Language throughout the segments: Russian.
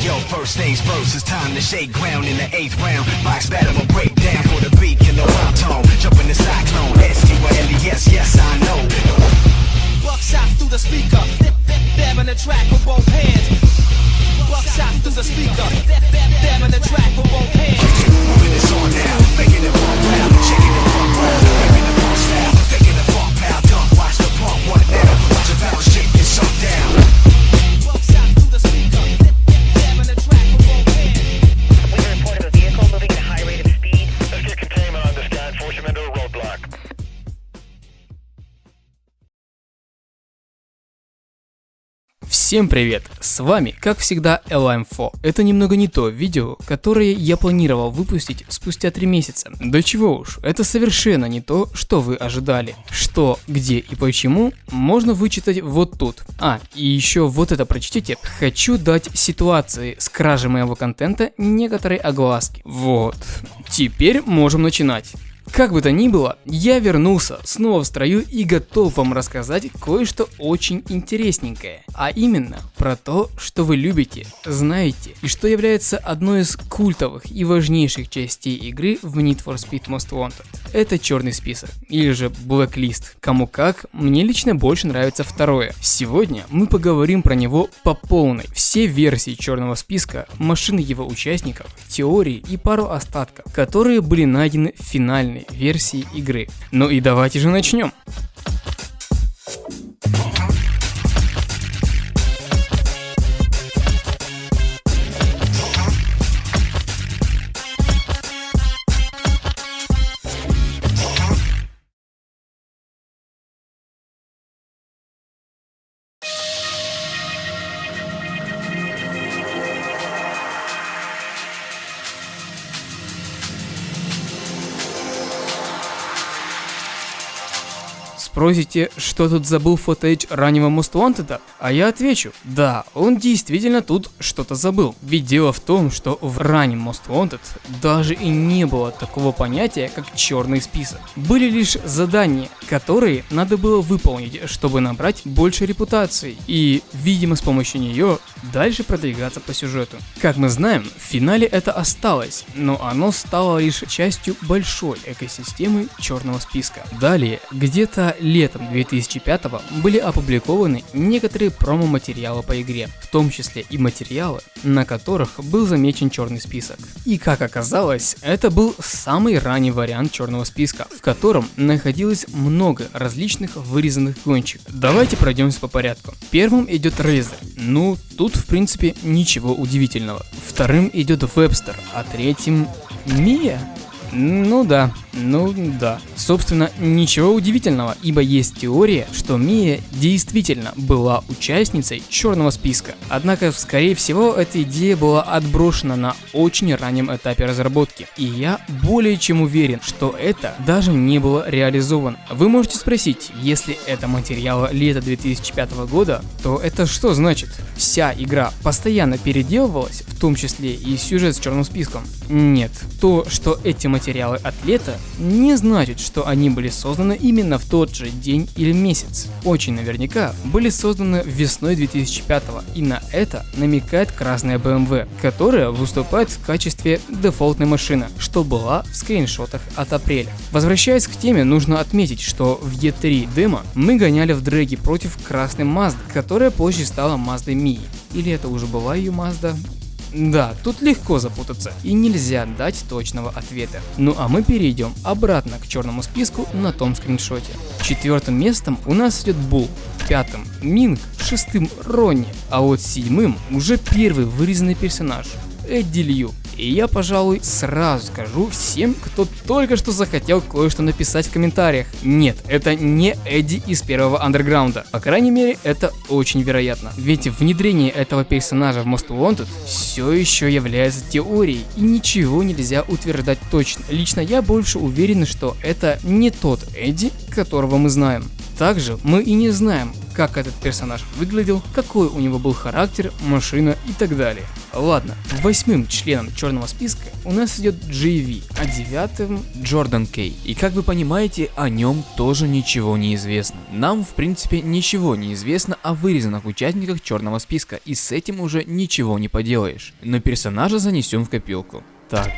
Yo, first things first, it's time to shake ground in the 8th round. Box battle will break down for the beat and the rhyme tone. Jump in the cyclone, S-T-Y-L-E-S, yes I know. Buckshot through the speaker, dabbing the track with both hands. Buckshot through the speaker, dabbing the track with both hands. Moving this on now, making it pump loud, shaking it pump loud, making the pump style, making the pump loud. Don't watch the pump, what now? Watch the valve shake this up down. Buckshot through the speaker, dabbing the track with both hands. We reported a vehicle moving at a high rate of speed. Let's get containment on this guy and force him into a roadblock. Всем привет! С вами, как всегда, LMFO. Это немного не то видео, которое я планировал выпустить спустя 3 месяца. Да чего уж, это совершенно не то, что вы ожидали. Что, где и почему, можно вычитать вот тут. И еще вот это прочтите. Хочу дать ситуации с кражей моего контента некоторые огласки. Вот. Теперь можем начинать. Как бы то ни было, я вернулся снова в строю и готов вам рассказать кое-что очень интересненькое. А именно, про то, что вы любите, знаете, и что является одной из культовых и важнейших частей игры в Need for Speed Most Wanted. Это черный список, или же Blacklist. Кому как, мне лично больше нравится второе. Сегодня мы поговорим про него по полной. Все версии черного списка, машины его участников, теории и пару остатков, которые были найдены в финальной версии игры. Ну и давайте же начнем. Спросите, что тут забыл футаж раннего Most Wanted? А я отвечу, да, он действительно тут что-то забыл. Ведь дело в том, что в раннем Most Wanted даже и не было такого понятия, как черный список. Были лишь задания, которые надо было выполнить, чтобы набрать больше репутации. И, видимо, с помощью нее дальше продвигаться по сюжету. Как мы знаем, в финале это осталось, но оно стало лишь частью большой экосистемы черного списка. Далее, где-то летом 2005-го были опубликованы некоторые промо-материалы по игре, в том числе и материалы, на которых был замечен черный список. И как оказалось, это был самый ранний вариант черного списка, в котором находилось много различных вырезанных гонщиков. Давайте пройдемся по порядку. Первым идет Razer. Ну, тут в принципе ничего удивительного. Вторым идет Webster, а третьим Mia. Ну да. Собственно, ничего удивительного, ибо есть теория, что Mia действительно была участницей черного списка. Однако, скорее всего, эта идея была отброшена на очень раннем этапе разработки. И я более чем уверен, что это даже не было реализовано. Вы можете спросить, если это материалы лета 2005 года, то это что значит? Вся игра постоянно переделывалась, в том числе и сюжет с черным списком? Нет. То, что эти материалы от лета, не значит, что они были созданы именно в тот же день или месяц. Очень наверняка были созданы весной 2005-го, и на это намекает красная BMW, которая выступает в качестве дефолтной машины, что была в скриншотах от апреля. Возвращаясь к теме, нужно отметить, что в E3 демо мы гоняли в дрэге против красной Mazda, которая позже стала Mazda Mii. Или это уже была ее Mazda? Да, тут легко запутаться и нельзя дать точного ответа. Ну а мы перейдем обратно к черному списку на том скриншоте. 4-м местом у нас идет Bull, 5-м Минг, 6-м Ронни, а вот 7-м уже первый вырезанный персонаж Эдди Лью. И я, пожалуй, сразу скажу всем, кто только что захотел кое-что написать в комментариях. Нет, это не Эдди из первого андерграунда. По крайней мере, это очень вероятно. Ведь внедрение этого персонажа в Most Wanted все еще является теорией, и ничего нельзя утверждать точно. Лично я больше уверен, что это не тот Эдди, которого мы знаем. Также мы и не знаем, как этот персонаж выглядел, какой у него был характер, машина и так далее. Ладно, 8-м членом черного списка у нас идет JV, а 9-м Джордан Кей. И как вы понимаете, о нем тоже ничего не известно. Нам, в принципе, ничего не известно о вырезанных участниках черного списка, и с этим уже ничего не поделаешь. Но персонажа занесем в копилку. Так,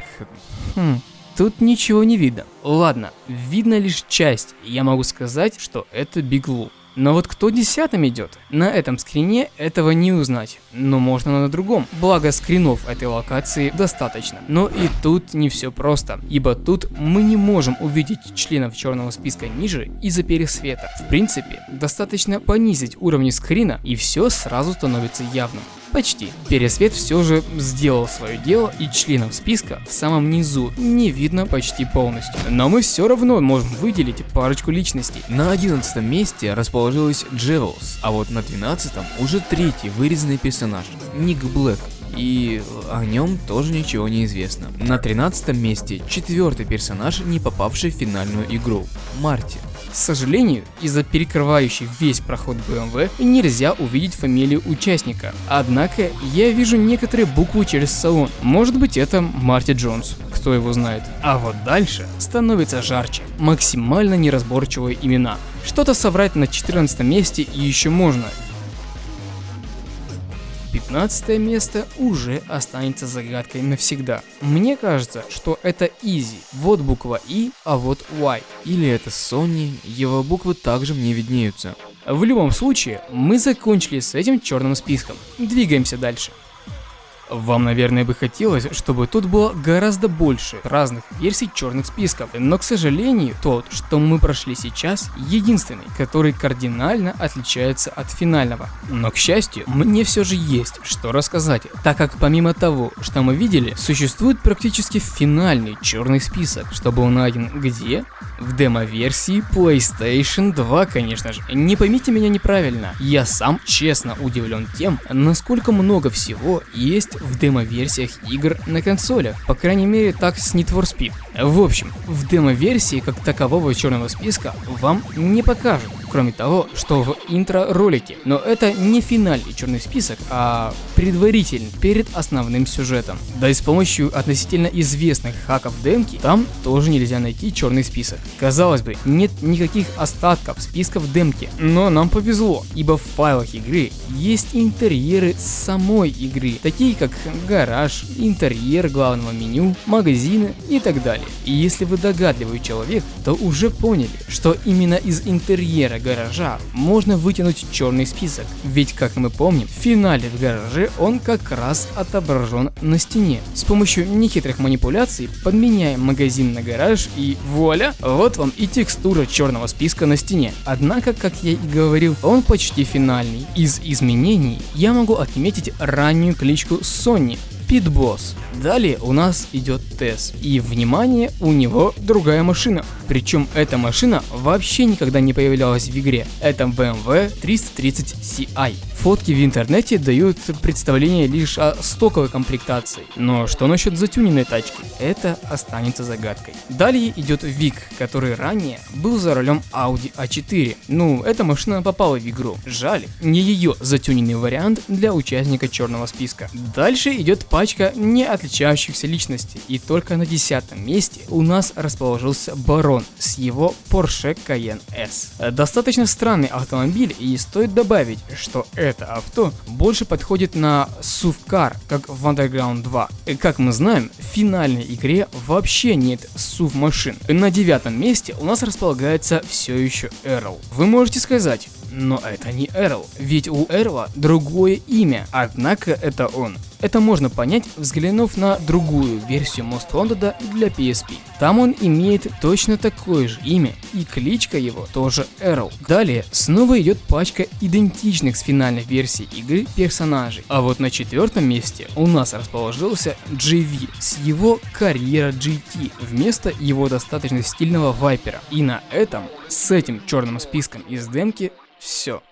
Тут ничего не видно. Ладно, видно лишь часть, и я могу сказать, что это Big Lou. Но вот кто 10-м идет? На этом скрине этого не узнать, но можно на другом. Благо скринов этой локации достаточно. Но и тут не все просто, ибо тут мы не можем увидеть членов черного списка ниже из-за пересвета. В принципе, достаточно понизить уровни скрина, и все сразу становится явным. Почти. Пересвет все же сделал свое дело, и членов списка в самом низу не видно почти полностью. Но мы все равно можем выделить парочку личностей. на 11-м месте расположилась Джевелс, а вот на 12-м уже третий вырезанный персонаж, Ник Блэк. И о нем тоже ничего не известно. На 13-м месте четвертый персонаж, не попавший в финальную игру, Марти. К сожалению, из-за перекрывающих весь проход BMW нельзя увидеть фамилию участника. Однако я вижу некоторые буквы через салон. Может быть, это Марти Джонс, кто его знает. А вот дальше становится жарче. Максимально неразборчивые имена. Что-то соврать на 14 месте и еще можно. 15 место уже останется загадкой навсегда. Мне кажется, что это Easy. Вот буква И, а вот Y. Или это Sony, его буквы также мне виднеются. В любом случае, мы закончили с этим черным списком. Двигаемся дальше. Вам, наверное, бы хотелось, чтобы тут было гораздо больше разных версий черных списков, но, к сожалению, тот, что мы прошли сейчас, единственный, который кардинально отличается от финального. Но, к счастью, мне все же есть что рассказать, так как помимо того, что мы видели, существует практически финальный черный список, что был найден где? В демо-версии PlayStation 2, конечно же. Не поймите меня неправильно, я сам честно удивлен тем, насколько много всего есть в демо-версиях игр на консолях, по крайней мере так с Need for Speed. В общем, в демо-версии как такового черного списка вам не покажут, кроме того, что в интро-ролике. Но это не финальный черный список, а предварительный перед основным сюжетом. Да и с помощью относительно известных хаков демки там тоже нельзя найти черный список. Казалось бы, нет никаких остатков списков демки, но нам повезло, ибо в файлах игры есть интерьеры самой игры, такие как гараж, интерьер главного меню, магазины и так далее. И если вы догадливый человек, то уже поняли, что именно из интерьера гаража можно вытянуть черный список. Ведь, как мы помним, в финале в гараже он как раз отображен на стене. С помощью нехитрых манипуляций подменяем магазин на гараж и вуаля, вот вам и текстура черного списка на стене. Однако, как я и говорил, он почти финальный. Из изменений я могу отметить раннюю кличку Sony – Pit Boss. Далее у нас идет Тесс. И, внимание, у него другая машина. Причем эта машина вообще никогда не появлялась в игре. Это BMW 330 Ci. Фотки в интернете дают представление лишь о стоковой комплектации. Но что насчет затюненной тачки? Это останется загадкой. Далее идет Вик, который ранее был за рулем Audi A4. Ну, эта машина попала в игру. Жаль, не ее затюненный вариант для участника черного списка. Дальше идет пачка не отличающихся личностей. И только на 10-м месте у нас расположился Барон с его Porsche Cayenne S. Достаточно странный автомобиль, и стоит добавить, что это авто больше подходит на SUV Car, как в Underground 2. И как мы знаем, в финальной игре вообще нет SUV машин. На 9-м месте у нас располагается все еще Эрл. Вы можете сказать, но это не Эрл, ведь у Эрла другое имя, однако это он. Это можно понять, взглянув на другую версию Most Wanted для PSP. Там он имеет точно такое же имя, и кличка его тоже Эрл. Далее снова идет пачка идентичных с финальной версией игры персонажей. А вот на 4-м месте у нас расположился JV с его Carrera GT вместо его достаточно стильного Вайпера. И на этом, с этим черным списком из демки, все.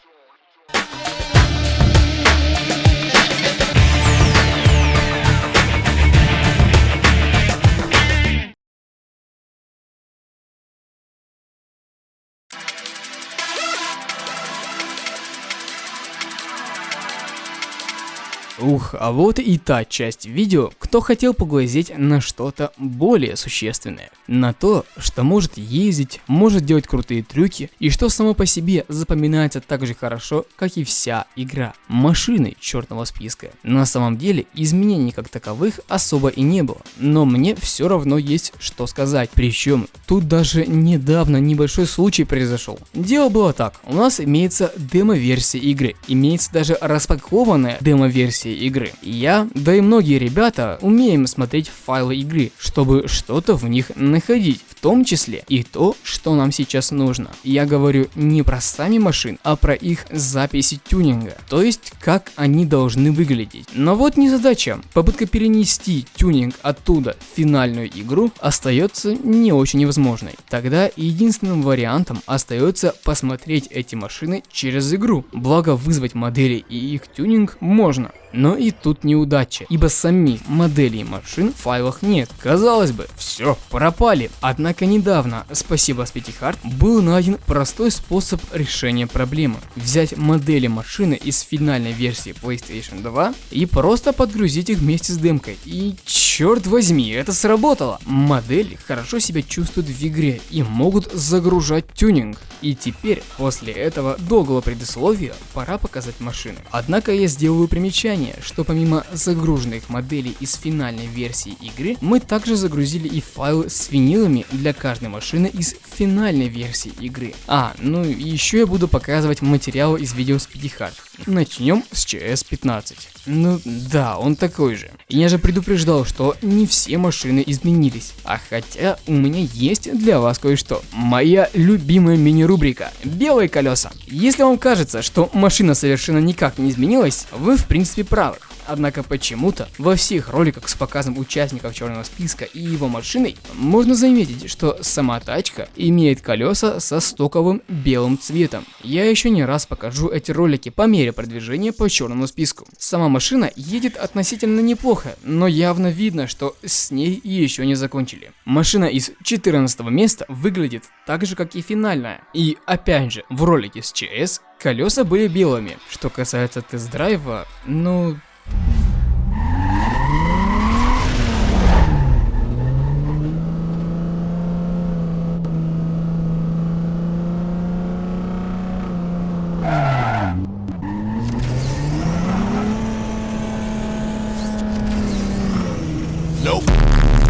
Ух, а вот и та часть видео, кто хотел поглазеть на что-то более существенное. На то, что может ездить, может делать крутые трюки, и что само по себе запоминается так же хорошо, как и вся игра. Машины черного списка. На самом деле, изменений как таковых особо и не было, но мне все равно есть что сказать. Причем, тут даже недавно небольшой случай произошел. Дело было так, у нас имеется демо-версия игры, имеется даже распакованная демо-версия игры. Я, да и многие ребята, умеем смотреть файлы игры, чтобы что-то в них находить, в том числе и то, что нам сейчас нужно. Я говорю не про сами машины, а про их записи тюнинга, то есть как они должны выглядеть. Но вот незадача, попытка перенести тюнинг оттуда в финальную игру остается не очень возможной. Тогда единственным вариантом остается посмотреть эти машины через игру, благо вызвать модели и их тюнинг можно. Но и тут неудача, ибо самих моделей машин в файлах нет. Казалось бы, все, пропали. Однако недавно, спасибо Спетихард, был найден простой способ решения проблемы. Взять модели машины из финальной версии PlayStation 2 и просто подгрузить их вместе с демкой. И черт возьми, это сработало. Модели хорошо себя чувствуют в игре и могут загружать тюнинг. И теперь, после этого долгого предисловия, пора показать машины. Однако я сделаю примечание, что помимо загруженных моделей из финальной версии игры, мы также загрузили и файлы с винилами для каждой машины из финальной версии игры. Ну и еще я буду показывать материалы из видео Спетихард. Начнем с CS15. Ну да, он такой же. Я же предупреждал, что не все машины изменились. А хотя у меня есть для вас кое-что. Моя любимая мини-рубрика «Белые колеса». Если вам кажется, что машина совершенно никак не изменилась, вы в принципе правы. Однако почему-то во всех роликах с показом участников черного списка и его машиной можно заметить, что сама тачка имеет колеса со стоковым белым цветом. Я еще не раз покажу эти ролики по мере продвижения по черному списку. Сама машина едет относительно неплохо, но явно видно, что с ней еще не закончили. Машина из 14 места выглядит так же, как и финальная. И опять же, в ролике с CS колеса были белыми. Что касается тест-драйва, Nope.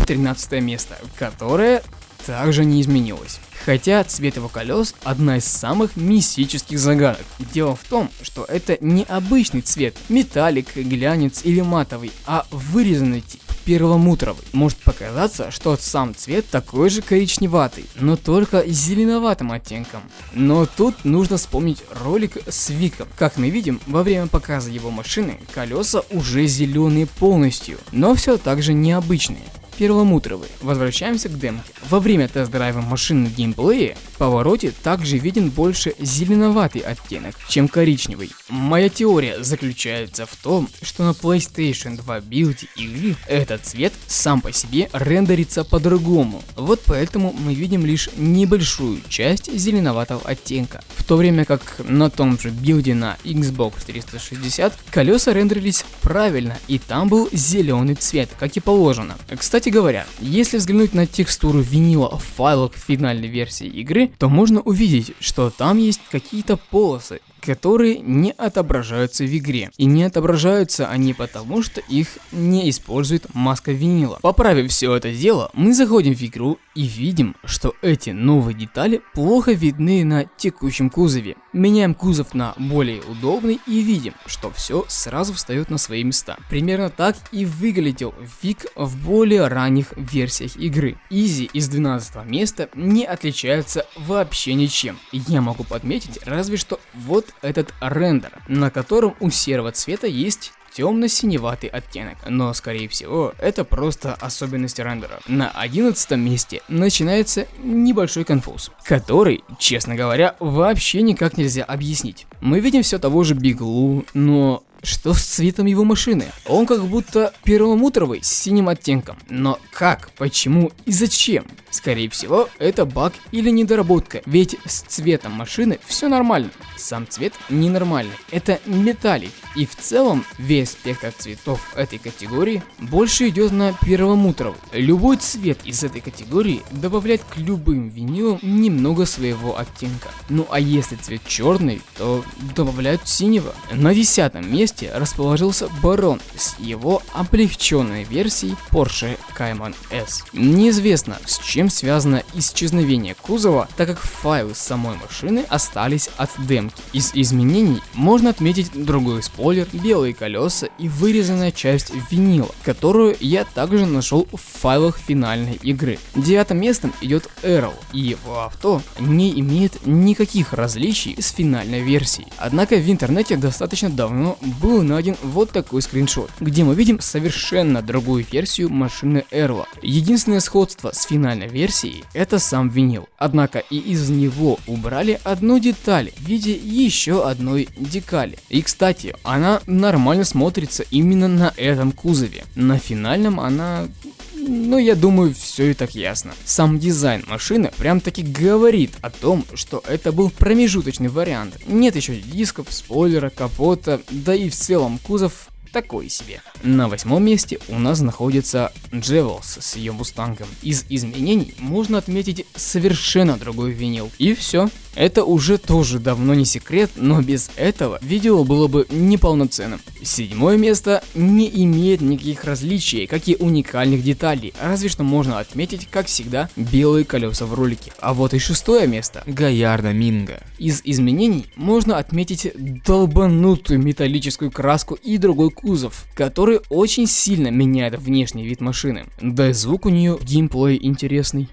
13 место, которое также не изменилось. Хотя цвет его колес одна из самых мистических загадок. Дело в том, что это не обычный цвет, металлик, глянец или матовый, а вырезанный тип, перламутровый. Может показаться, что сам цвет такой же коричневатый, но только с зеленоватым оттенком. Но тут нужно вспомнить ролик с Виком. Как мы видим, во время показа его машины колеса уже зеленые полностью, но все так же необычные. Перламутровый. Возвращаемся к демке. Во время тест-драйва машины в геймплее в повороте также виден больше зеленоватый оттенок, чем коричневый. Моя теория заключается в том, что на PlayStation 2 билде игры этот цвет сам по себе рендерится по-другому. Вот поэтому мы видим лишь небольшую часть зеленоватого оттенка. В то время как на том же билде на Xbox 360 колеса рендерились правильно, и там был зеленый цвет, как и положено. Кстати говоря, если взглянуть на текстуру винила в файлах финальной версии игры, то можно увидеть, что там есть какие-то полосы, которые не отображаются в игре. И не отображаются они потому, что их не использует маска винила. Поправив все это дело, мы заходим в игру и видим, что эти новые детали плохо видны на текущем кузове. Меняем кузов на более удобный и видим, что все сразу встает на свои места. Примерно так и выглядел Вик в более ранних версиях игры. Изи из 12 места не отличается вообще ничем. Я могу подметить разве что вот этот рендер, на котором у серого цвета есть темно-синеватый оттенок, но скорее всего это просто особенность рендера. На 11 месте начинается небольшой конфуз, который, честно говоря, вообще никак нельзя объяснить. Мы видим все того же Биглу, но Что с цветом его машины? Он как будто перламутровый с синим оттенком. Но как, почему и зачем? Скорее всего, это баг или недоработка, ведь с цветом машины все нормально. Сам цвет ненормальный, это металлик. И в целом весь спектр цветов этой категории больше идет на перламутровый. Любой цвет из этой категории добавляет к любым винилам немного своего оттенка. Ну а если цвет черный, то добавляют синего. На 10-м месте расположился Барон с его облегченной версией Porsche Cayman S. Неизвестно, с чем связано исчезновение кузова, так как файлы самой машины остались от демки. Из изменений можно отметить другой спойлер, белые колеса и вырезанная часть винила, которую я также нашел в файлах финальной игры. 9-м местом идет Эрл, и его авто не имеет никаких различий с финальной версией. Однако в интернете достаточно давно был найден вот такой скриншот, где мы видим совершенно другую версию машины Эрла. Единственное сходство с финальной версией — это сам винил. Однако и из него убрали одну деталь в виде еще одной декали. И кстати, она нормально смотрится именно на этом кузове. На финальном она... Ну, я думаю, все и так ясно. Сам дизайн машины прям таки говорит о том, что это был промежуточный вариант. Нет еще дисков, спойлера, капота, да и в целом кузов такой себе. На 8-м месте у нас находится Джевелс с ее мустангом. Из изменений можно отметить совершенно другой винил. И все. Это уже тоже давно не секрет, но без этого видео было бы неполноценным. 7-е место не имеет никаких различий, как и уникальных деталей, разве что можно отметить, как всегда, белые колеса в ролике. А вот и 6-е место — Галлярдо Минго. Из изменений можно отметить долбанутую металлическую краску и другой кузов, который очень сильно меняет внешний вид машины. Да и звук у нее в геймплее интересный.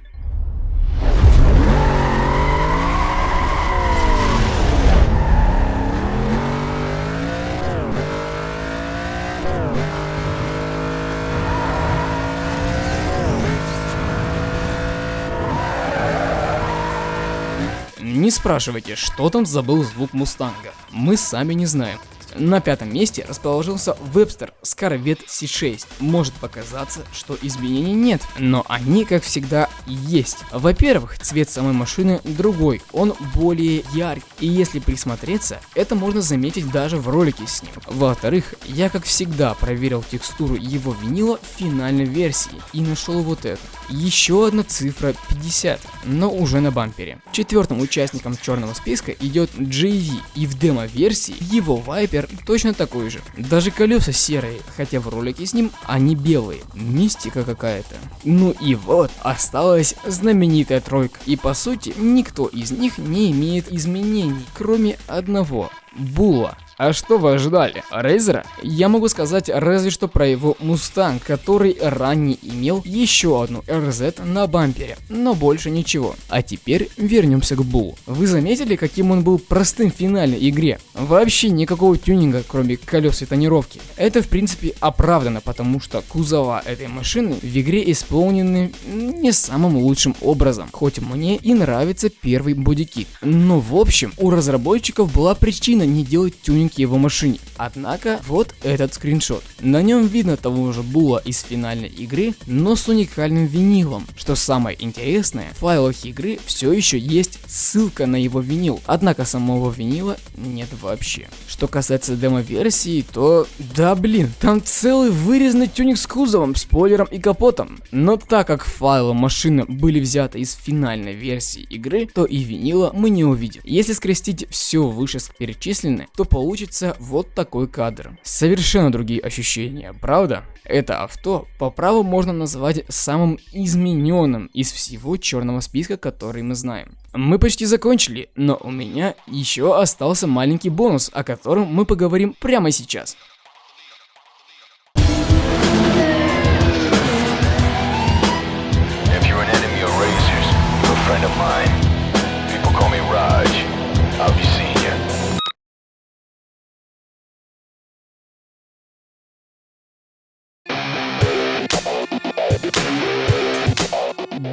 Не спрашивайте, что там забыл звук Мустанга. Мы сами не знаем. На 5-м месте расположился Вебстер с Corvette C6. Может показаться, что изменений нет, но они, как всегда, есть. Во-первых, цвет самой машины другой, он более яркий, и если присмотреться, это можно заметить даже в ролике с ним. Во-вторых, я, как всегда, проверил текстуру его винила в финальной версии и нашел вот это. Еще одна цифра 50, но уже на бампере. 4-м участником черного списка идет JV, и в демо-версии его вайпер точно такой же. Даже колеса серые, хотя в ролике с ним они белые. Мистика какая-то. Ну и вот, осталась знаменитая тройка. И по сути, никто из них не имеет изменений, кроме одного — Булла. А что вы ожидали? Рейзера? Я могу сказать разве что про его Мустанг, который ранее имел еще одну RZ на бампере, но больше ничего. А теперь вернемся к Буллу. Вы заметили, каким он был простым в финальной игре? Вообще никакого тюнинга, кроме колес и тонировки. Это в принципе оправдано, потому что кузова этой машины в игре исполнены не самым лучшим образом, хоть мне и нравится первый бодикит. Но в общем, у разработчиков была причина не делать тюнинг его машине. Однако, вот этот скриншот. На нем видно того же Булла из финальной игры, но с уникальным винилом. Что самое интересное, в файлах игры все еще есть ссылка на его винил, однако самого винила нет вообще. Что касается демо-версии, то да блин, там целый вырезанный тюнинг с кузовом, спойлером и капотом. Но так как файлы машины были взяты из финальной версии игры, то и винила мы не увидим. Если скрестить все вышеперечисленное, то получится вот такой кадр. Совершенно другие ощущения, правда? Это авто по праву можно назвать самым измененным из всего черного списка, который мы знаем. Мы почти закончили, но у меня еще остался маленький бонус, о котором мы поговорим прямо сейчас.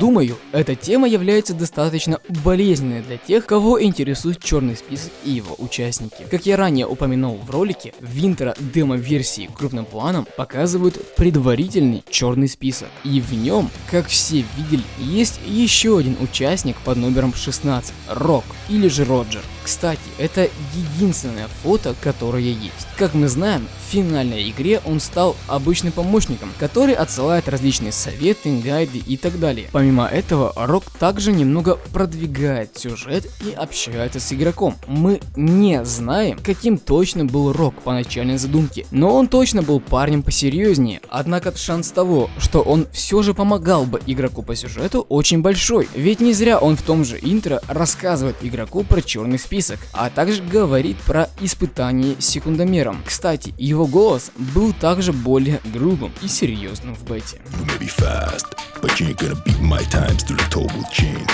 Думаю, эта тема является достаточно болезненной для тех, кого интересует черный список и его участники. Как я ранее упомянул в ролике, в интро демо-версии крупным планом показывают предварительный черный список. И в нем, как все видели, есть еще один участник под номером 16, Рок или же Роджер. Кстати, это единственное фото, которое есть. Как мы знаем, в финальной игре он стал обычным помощником, который отсылает различные советы, гайды и так далее. Помимо этого, Рок также немного продвигает сюжет и общается с игроком. Мы не знаем, каким точно был Рок по начальной задумке, но он точно был парнем посерьезнее. Однако шанс того, что он все же помогал бы игроку по сюжету, очень большой. Ведь не зря он в том же интро рассказывает игроку про черный список, а также говорит про испытание секундомером. Кстати, его голос был также более грубым и серьезным в бете. You may be fast, but you ain't gonna beat my times through the toll booth chain.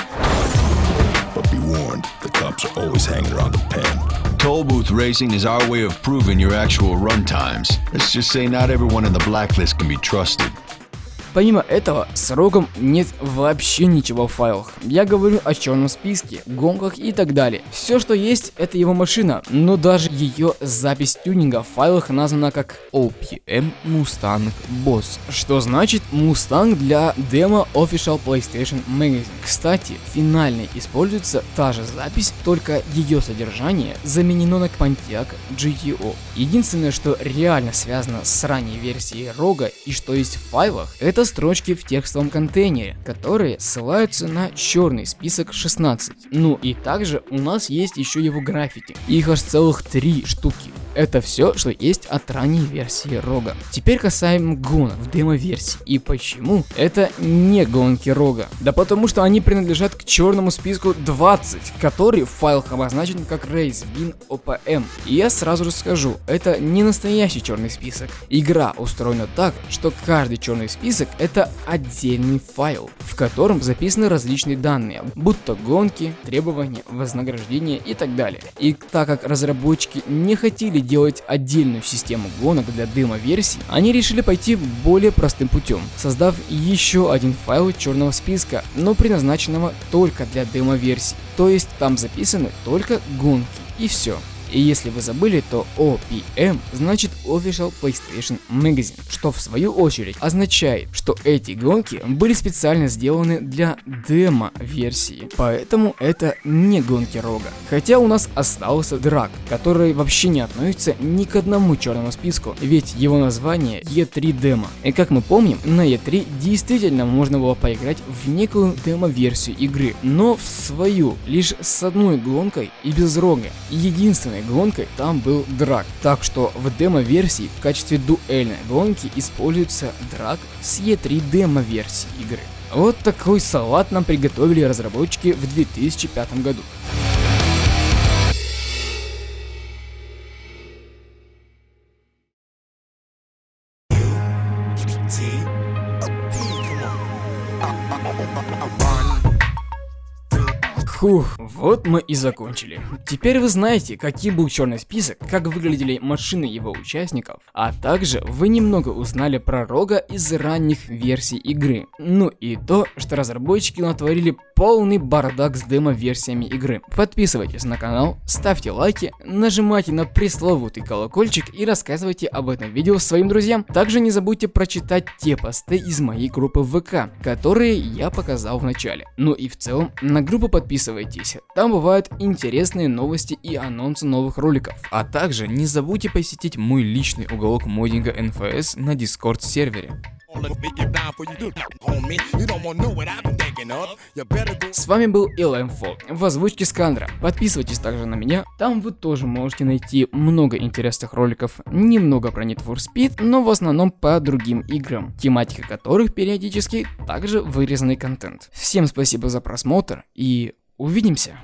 But be warned, the cops are always hanging around the pen. Toll booth racing is our way of proving your actual run times. Let's just say not everyone in the blacklist can be trusted. Помимо этого, с Роком нет вообще ничего в файлах. Я говорю о черном списке, гонках и так далее. Все, что есть, это его машина, но даже ее запись тюнинга в файлах названа как OPM Mustang Boss. что значит Mustang для демо Official PlayStation Magazine. Кстати, финальной используется та же запись, только ее содержание заменено на Pontiac GTO. Единственное, что реально связано с ранней версией Рога и что есть в файлах, это строчки в текстовом контейнере, которые ссылаются на черный список 16. Ну и также у нас есть еще его граффити. Их аж целых 3 штуки. Это все, что есть от ранней версии Рога. Теперь касаемо гонок в демо-версии. И почему это не гонки Рога? Да потому что они принадлежат к черному списку 20, который в файлах обозначен как Race Bin OPM. И я сразу же скажу, это не настоящий черный список. Игра устроена так, что каждый черный список это отдельный файл, в котором записаны различные данные, будто гонки, требования, вознаграждения и так далее. И так как разработчики не хотели делать отдельную систему гонок для демо-версий, они решили пойти более простым путем, создав еще один файл черного списка, но предназначенного только для демо-версий. То есть там записаны только гонки и все. И если вы забыли, то OPM значит Official PlayStation Magazine, что в свою очередь означает, что эти гонки были специально сделаны для демо-версии, поэтому это не гонки Рога. Хотя у нас остался Драг, который вообще не относится ни к одному черному списку, ведь его название E3 демо. И как мы помним, на E3 действительно можно было поиграть в некую демо-версию игры, но в свою, лишь с одной гонкой и без Рога. Единственной гонкой там был Драг, так что в демо-версии в качестве дуэльной гонки используется Драг с E3 демо-версии игры. Вот такой салат нам приготовили разработчики в 2005 году. Фух, вот мы и закончили. Теперь вы знаете, каким был черный список, как выглядели машины его участников, а также вы немного узнали про Рога из ранних версий игры. Ну и то, что разработчики натворили полный бардак с демо-версиями игры. Подписывайтесь на канал, ставьте лайки, нажимайте на пресловутый колокольчик и рассказывайте об этом видео своим друзьям. Также не забудьте прочитать те посты из моей группы в ВК, которые я показал в начале. Ну и в целом на группу подписывайтесь. Там бывают интересные новости и анонсы новых роликов. А также не забудьте посетить мой личный уголок моддинга НФС на Discord сервере. С вами был LMFall в озвучке Скандра. Подписывайтесь также на меня, там вы тоже можете найти много интересных роликов, немного про Need for Speed, но в основном по другим играм, тематика которых периодически также вырезанный контент. Всем спасибо за просмотр и увидимся!